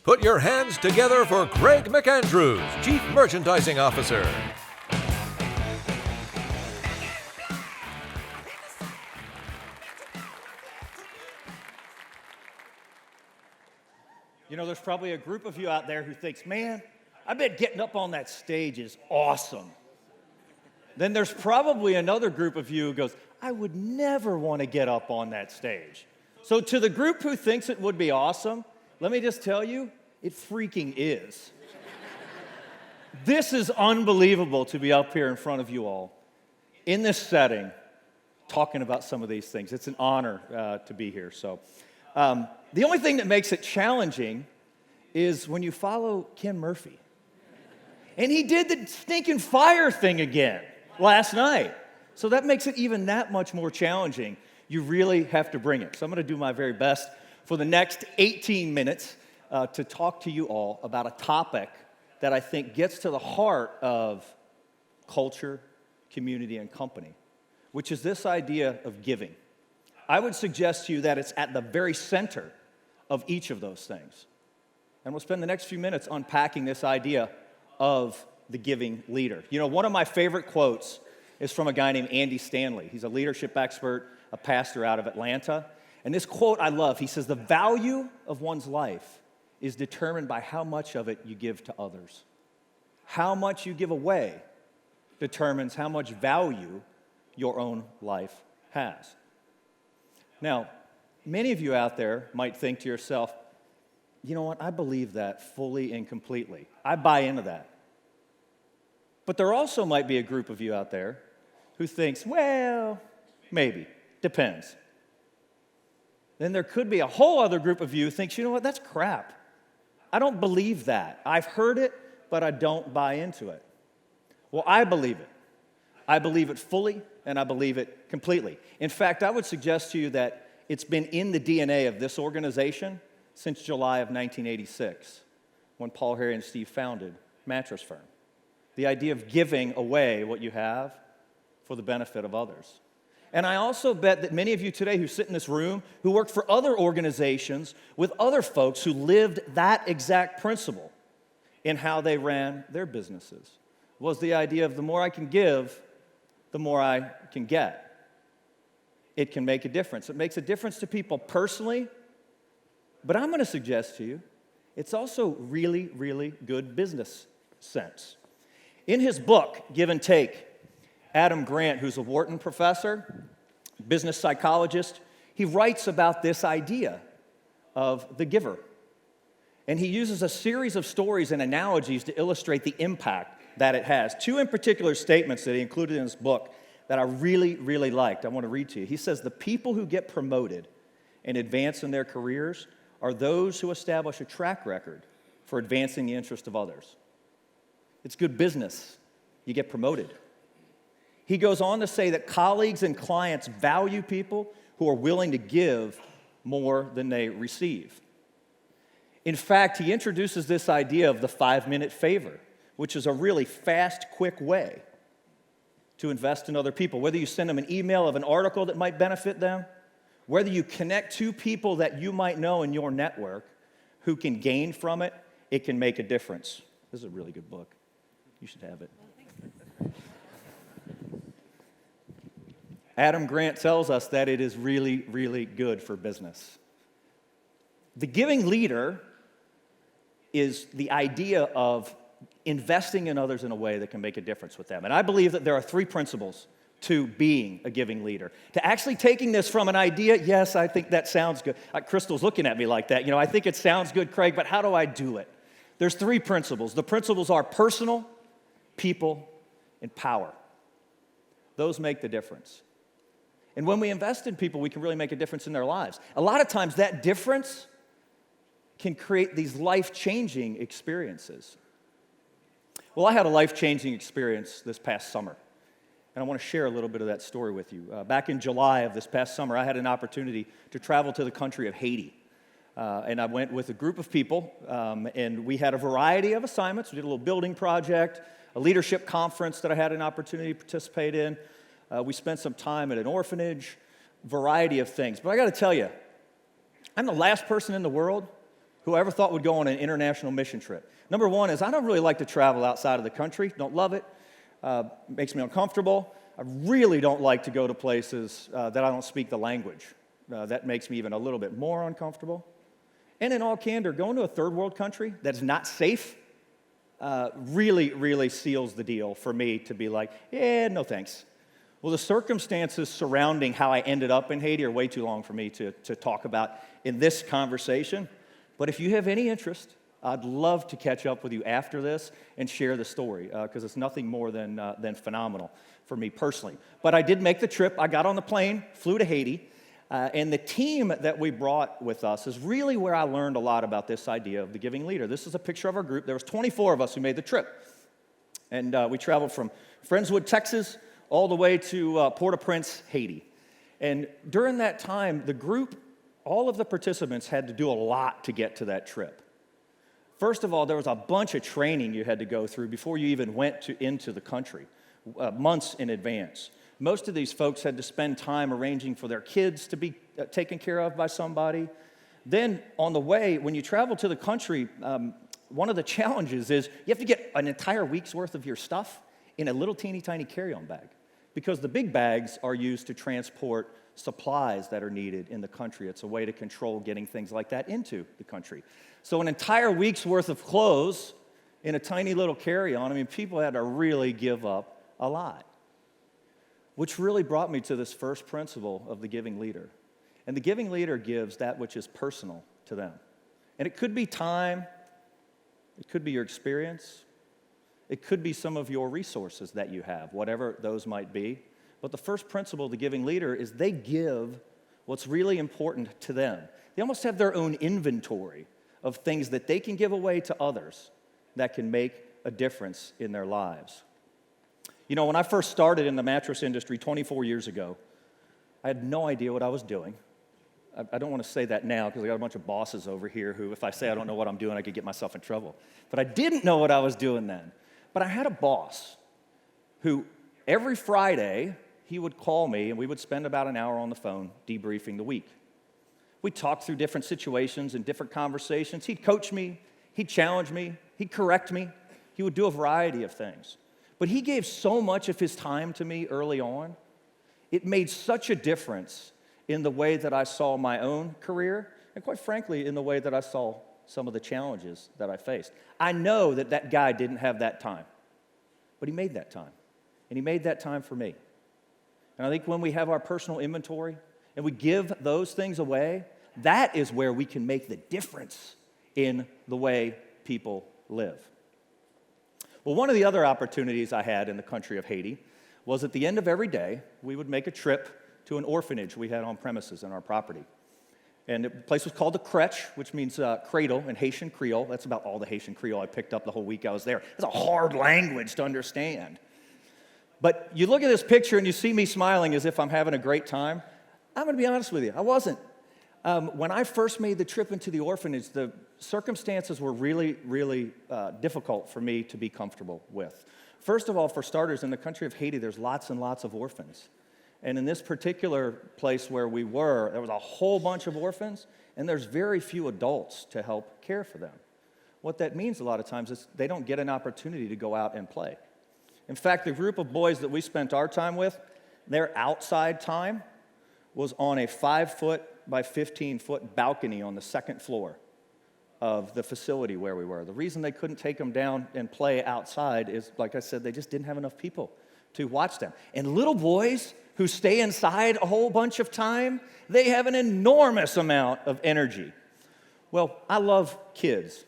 Put your hands together for Craig McAndrews, Chief Merchandising Officer. You know, there's probably a group of you out there who thinks, man, I bet getting up on that stage is awesome. Then there's probably another group of you who goes, I would never want to get up on that stage. So to the group who thinks it would be awesome, let me just tell you, it freaking is. This is unbelievable to be up here in front of you all, in this setting, talking about some of these things. It's an honor to be here. So, the only thing that makes it challenging is when you follow Ken Murphy. And he did the stinking fire thing again last night. So that makes it even that much more challenging. You really have to bring it. So I'm going to do my very best for the next 18 minutes to talk to you all about a topic that I think gets to the heart of culture, community, and company, which is this idea of giving. I would suggest to you that it's at the very center of each of those things. And we'll spend the next few minutes unpacking this idea of the giving leader. You know, one of my favorite quotes is from a guy named Andy Stanley. He's a leadership expert, a pastor out of Atlanta. And this quote I love. He says, "The value of one's life is determined by how much of it you give to others. How much you give away determines how much value your own life has." Now, many of you out there might think to yourself, you know what, I believe that fully and completely. I buy into that. But there also might be a group of you out there who thinks, well, maybe, depends. Then there could be a whole other group of you who thinks, you know what, that's crap. I don't believe that. I've heard it, but I don't buy into it. Well, I believe it. I believe it fully, and I believe it completely. In fact, I would suggest to you that it's been in the DNA of this organization since July of 1986, when Paul, Harry, and Steve founded Mattress Firm. The idea of giving away what you have for the benefit of others. And I also bet that many of you today who sit in this room, who worked for other organizations with other folks who lived that exact principle in how they ran their businesses, was the idea of the more I can give, the more I can get. It can make a difference. It makes a difference to people personally, but I'm going to suggest to you, it's also really, really good business sense. In his book, Give and Take, Adam Grant, who's a Wharton professor, business psychologist, he writes about this idea of the giver. And he uses a series of stories and analogies to illustrate the impact that it has. Two in particular statements that he included in his book that I really, really liked. I want to read to you. He says, "The people who get promoted and advance in their careers are those who establish a track record for advancing the interest of others." It's good business. You get promoted. He goes on to say that colleagues and clients value people who are willing to give more than they receive. In fact, he introduces this idea of the 5-minute favor, which is a really fast, quick way to invest in other people. Whether you send them an email of an article that might benefit them, whether you connect two people that you might know in your network who can gain from it, it can make a difference. This is a really good book. You should have it. Adam Grant tells us that it is really, really good for business. The giving leader is the idea of investing in others in a way that can make a difference with them. And I believe that there are 3 principles to being a giving leader. To actually taking this from an idea, yes, I think that sounds good. Crystal's looking at me like that. You know, I think it sounds good, Craig, but how do I do it? There's 3 principles. The principles are personal, people, and power. Those make the difference. And when we invest in people, we can really make a difference in their lives. A lot of times that difference can create these life-changing experiences. Well, I had a life-changing experience this past summer, and I want to share a little bit of that story with you. Back in July of this past summer, I had an opportunity to travel to the country of Haiti. And I went with a group of people, and we had a variety of assignments. We did a little building project, a leadership conference that I had an opportunity to participate in. We spent some time at an orphanage, variety of things. But I got to tell you, I'm the last person in the world who I ever thought would go on an international mission trip. Number one is I don't really like to travel outside of the country. Don't love it. Makes me uncomfortable. I really don't like to go to places that I don't speak the language. That makes me even a little bit more uncomfortable. And in all candor, going to a third world country that's not safe really, really seals the deal for me to be like, yeah, no thanks. Well, the circumstances surrounding how I ended up in Haiti are way too long for me to talk about in this conversation. But if you have any interest, I'd love to catch up with you after this and share the story, because it's nothing more than phenomenal for me personally. But I did make the trip. I got on the plane, flew to Haiti, and the team that we brought with us is really where I learned a lot about this idea of the giving leader. This is a picture of our group. There was 24 of us who made the trip. And we traveled from Friendswood, Texas, all the way to Port-au-Prince, Haiti. And during that time, the group, all of the participants had to do a lot to get to that trip. First of all, there was a bunch of training you had to go through before you even went into the country, months in advance. Most of these folks had to spend time arranging for their kids to be taken care of by somebody. Then on the way, when you travel to the country, one of the challenges is you have to get an entire week's worth of your stuff in a little teeny tiny carry-on bag, because the big bags are used to transport supplies that are needed in the country. It's a way to control getting things like that into the country. So an entire week's worth of clothes in a tiny little carry-on, I mean, people had to really give up a lot. Which really brought me to this first principle of the giving leader. And the giving leader gives that which is personal to them. And it could be time, it could be your experience, it could be some of your resources that you have, whatever those might be. But the first principle of the giving leader is they give what's really important to them. They almost have their own inventory of things that they can give away to others that can make a difference in their lives. You know, when I first started in the mattress industry 24 years ago, I had no idea what I was doing. I don't want to say that now because I got a bunch of bosses over here who, if I say I don't know what I'm doing, I could get myself in trouble. But I didn't know what I was doing then. But I had a boss who every Friday, he would call me and we would spend about an hour on the phone debriefing the week. We'd talk through different situations and different conversations. He'd coach me, he'd challenge me, he'd correct me. He would do a variety of things. But he gave so much of his time to me early on. It made such a difference in the way that I saw my own career, and quite frankly, in the way that I saw some of the challenges that I faced. I know that that guy didn't have that time, but he made that time, and he made that time for me. And I think when we have our personal inventory and we give those things away, that is where we can make the difference in the way people live. Well, one of the other opportunities I had in the country of Haiti was at the end of every day, we would make a trip to an orphanage we had on premises on our property. And the place was called the Crèche, which means cradle in Haitian Creole. That's about all the Haitian Creole I picked up the whole week I was there. It's a hard language to understand. But you look at this picture and you see me smiling as if I'm having a great time. I'm going to be honest with you, I wasn't. When I first made the trip into the orphanage, the circumstances were really, really difficult for me to be comfortable with. First of all, for starters, in the country of Haiti, there's lots and lots of orphans. And in this particular place where we were, there was a whole bunch of orphans, and there's very few adults to help care for them. What that means a lot of times is they don't get an opportunity to go out and play. In fact, the group of boys that we spent our time with, their outside time was on a 5-foot by 15-foot balcony on the second floor of the facility where we were. The reason they couldn't take them down and play outside is, like I said, they just didn't have enough people to watch them. And little boys who stay inside a whole bunch of time, they have an enormous amount of energy. Well, I love kids.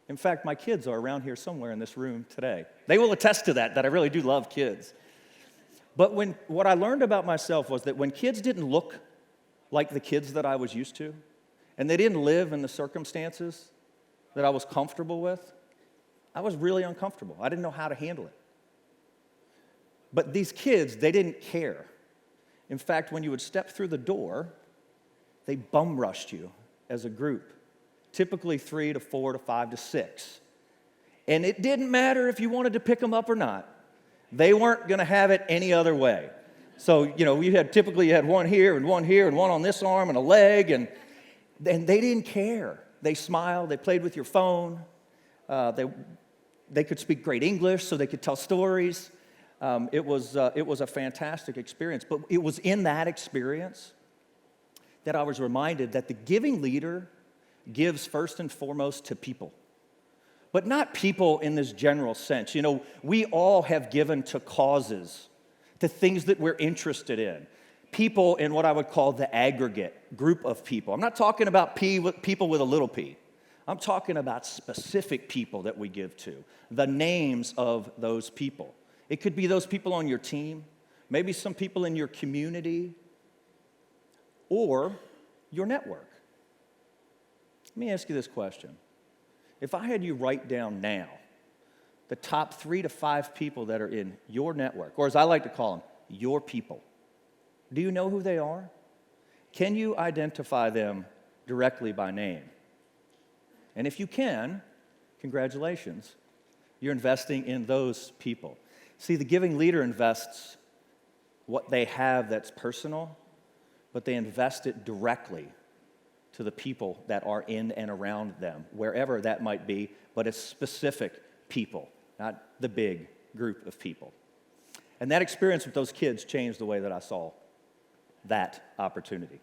In fact, my kids are around here somewhere in this room today. They will attest to that I really do love kids. But what I learned about myself was that when kids didn't look like the kids that I was used to, and they didn't live in the circumstances that I was comfortable with, I was really uncomfortable. I didn't know how to handle it. But these kids, they didn't care. In fact, when you would step through the door, they bum rushed you as a group, typically 3 to 4 to 5 to 6. And it didn't matter if you wanted to pick them up or not. They weren't going to have it any other way. So, you had one here and one here and one on this arm and a leg, and they didn't care. They smiled, they played with your phone, they could speak great English, so they could tell stories. It was a fantastic experience. But it was in that experience that I was reminded that the giving leader gives first and foremost to people. But not people in this general sense. You know, we all have given to causes, to things that we're interested in. People in what I would call the aggregate group of people. I'm not talking about people with a little p. I'm talking about specific people that we give to, the names of those people. It could be those people on your team, maybe some people in your community, or your network. Let me ask you this question. If I had you write down now the top 3 to 5 people that are in your network, or as I like to call them, your people, do you know who they are? Can you identify them directly by name? And if you can, congratulations, you're investing in those people. See, the giving leader invests what they have that's personal, but they invest it directly to the people that are in and around them, wherever that might be, but it's specific people, not the big group of people. And that experience with those kids changed the way that I saw that opportunity.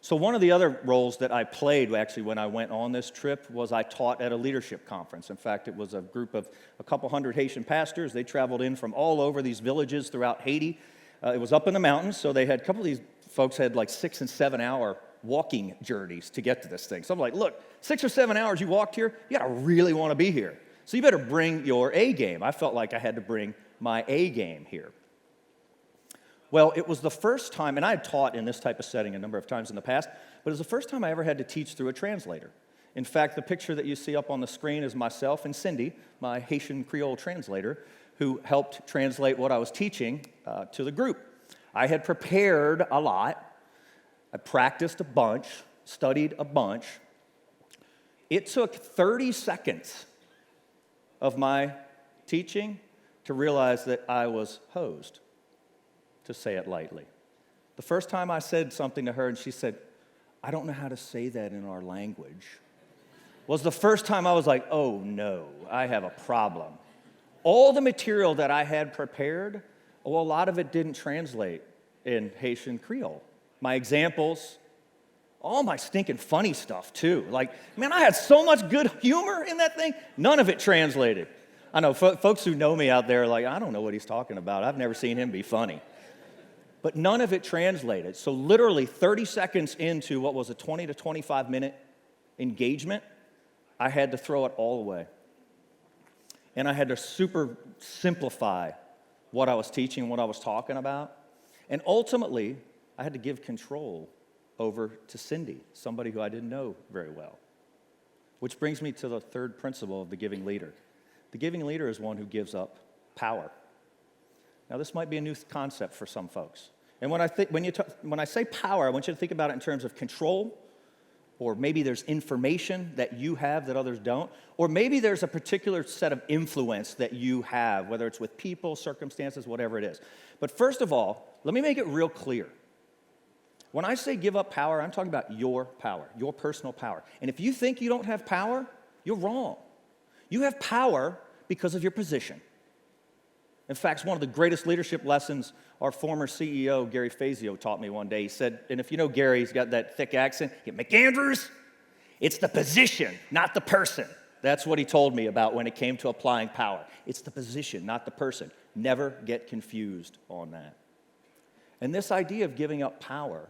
So one of the other roles that I played actually when I went on this trip was I taught at a leadership conference. In fact, it was a group of a couple hundred Haitian pastors. They traveled in from all over these villages throughout Haiti. It was up in the mountains, so they had a couple of these folks had like 6 and 7 hour walking journeys to get to this thing. So I'm like, look, 6 or 7 hours you walked here, you gotta really wanna be here. So you better bring your A game. I felt like I had to bring my A game here. Well, it was the first time, and I had taught in this type of setting a number of times in the past, but it was the first time I ever had to teach through a translator. In fact, the picture that you see up on the screen is myself and Cindy, my Haitian Creole translator, who helped translate what I was teaching to the group. I had prepared a lot. I practiced a bunch, studied a bunch. It took 30 seconds of my teaching to realize that I was hosed, to say it lightly. The first time I said something to her and she said, I don't know how to say that in our language, was the first time I was like, oh no, I have a problem. All the material that I had prepared, well, a lot of it didn't translate in Haitian Creole. My examples, all my stinking funny stuff too. Like, man, I had so much good humor in that thing, none of it translated. I know folks who know me out there are like, I don't know what he's talking about. I've never seen him be funny. But none of it translated. So literally 30 seconds into what was a 20 to 25 minute engagement, I had to throw it all away. And I had to super simplify what I was teaching, what I was talking about. And ultimately, I had to give control over to Cindy, somebody who I didn't know very well. Which brings me to the third principle of the giving leader. The giving leader is one who gives up power. Now, this might be a new concept for some folks. And when I say power, I want you to think about it in terms of control, or maybe there's information that you have that others don't, or maybe there's a particular set of influence that you have, whether it's with people, circumstances, whatever it is. But first of all, let me make it real clear. When I say give up power, I'm talking about your power, your personal power. And if you think you don't have power, you're wrong. You have power because of your position. In fact, it's one of the greatest leadership lessons our former CEO, Gary Fazio, taught me one day. He said, and if you know Gary, he's got that thick accent, McAndrews, it's the position, not the person. That's what he told me about when it came to applying power. It's the position, not the person. Never get confused on that. And this idea of giving up power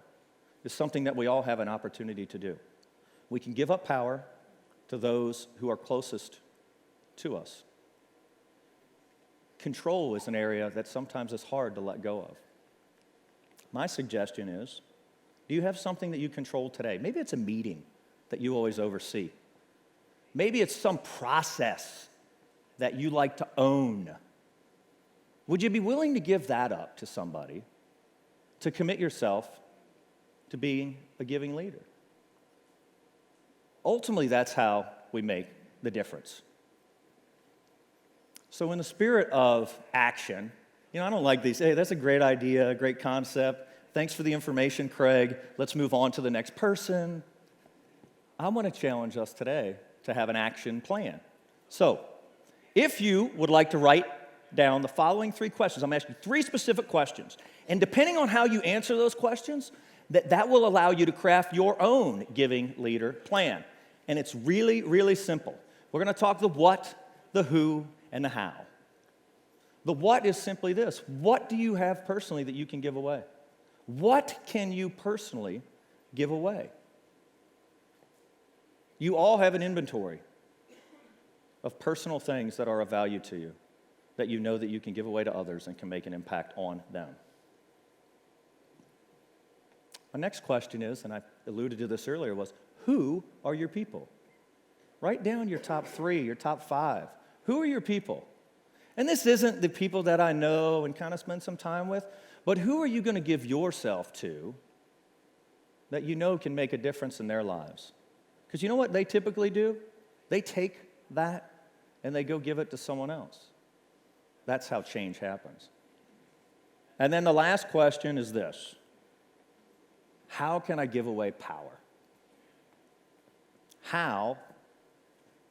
is something that we all have an opportunity to do. We can give up power to those who are closest to us. Control is an area that sometimes is hard to let go of. My suggestion is, do you have something that you control today? Maybe it's a meeting that you always oversee. Maybe it's some process that you like to own. Would you be willing to give that up to somebody to commit yourself to being a giving leader? Ultimately, that's how we make the difference. So in the spirit of action, I don't like these, hey, that's a great idea, a great concept. Thanks for the information, Craig. Let's move on to the next person. I want to challenge us today to have an action plan. So, if you would like to write down the following 3 questions, I'm going to ask you 3 specific questions. And depending on how you answer those questions, that will allow you to craft your own giving leader plan. And it's really, really simple. We're going to talk the what, the who, and the how. The what is simply this. What do you have personally that you can give away? What can you personally give away? You all have an inventory of personal things that are of value to you, that you know that you can give away to others and can make an impact on them. My next question is, and I alluded to this earlier, was who are your people? Write down your top 3, your top 5. Who are your people? And this isn't the people that I know and kind of spend some time with, but who are you going to give yourself to that you know can make a difference in their lives? Because you know what they typically do? They take that and they go give it to someone else. That's how change happens. And then the last question is this. How can I give away power? How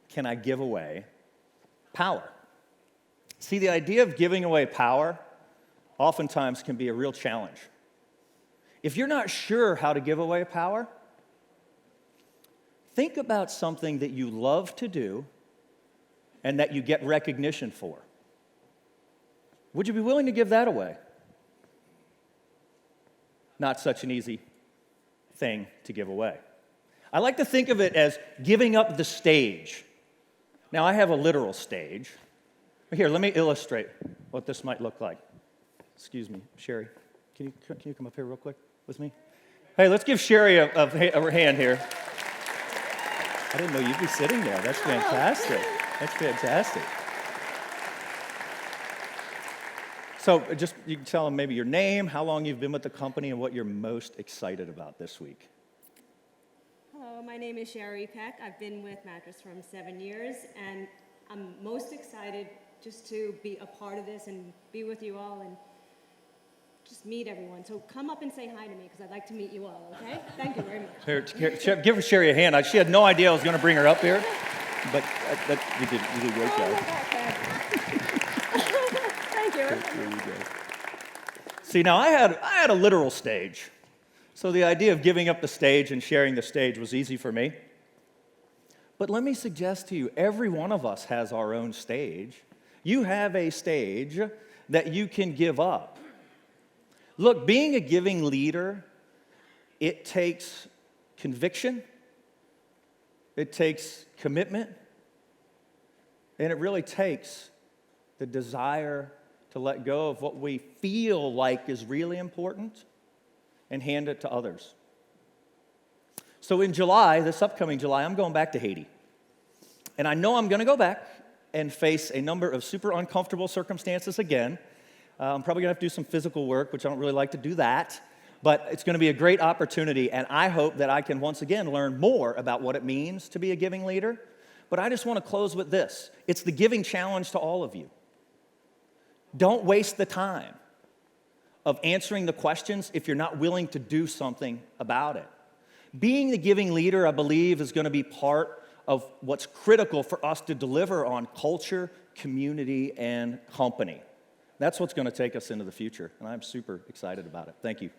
can I give away power? See, the idea of giving away power oftentimes can be a real challenge. If you're not sure how to give away power, think about something that you love to do and that you get recognition for. Would you be willing to give that away? Not such an easy thing to give away. I like to think of it as giving up the stage. Now, I have a literal stage. Here, let me illustrate what this might look like. Excuse me, Sherry. Can you come up here real quick with me? Hey, let's give Sherry a hand here. I didn't know you'd be sitting there. That's fantastic. That's fantastic. So just, you can tell them maybe your name, how long you've been with the company, and what you're most excited about this week. Hello, my name is Sherry Peck. I've been with Mattress for 7 years, and I'm most excited just to be a part of this and be with you all and just meet everyone. So come up and say hi to me because I'd like to meet you all, okay? Thank you very much. Here, give Sherry a hand. She had no idea I was going to bring her up here, but you did a great job. Thank you. There you go. See, now I had a literal stage. So the idea of giving up the stage and sharing the stage was easy for me. But let me suggest to you, every one of us has our own stage. You have a stage that you can give up. Look, being a giving leader, it takes conviction, it takes commitment, and it really takes the desire to let go of what we feel like is really important and hand it to others. So in July, this upcoming July, I'm going back to Haiti. And I know I'm going to go back and face a number of super uncomfortable circumstances again. I'm probably going to have to do some physical work, which I don't really like to do that. But it's going to be a great opportunity, and I hope that I can once again learn more about what it means to be a giving leader. But I just want to close with this. It's the giving challenge to all of you. Don't waste the time of answering the questions if you're not willing to do something about it. Being the giving leader, I believe, is going to be part of what's critical for us to deliver on culture, community, and company. That's what's going to take us into the future, and I'm super excited about it. Thank you.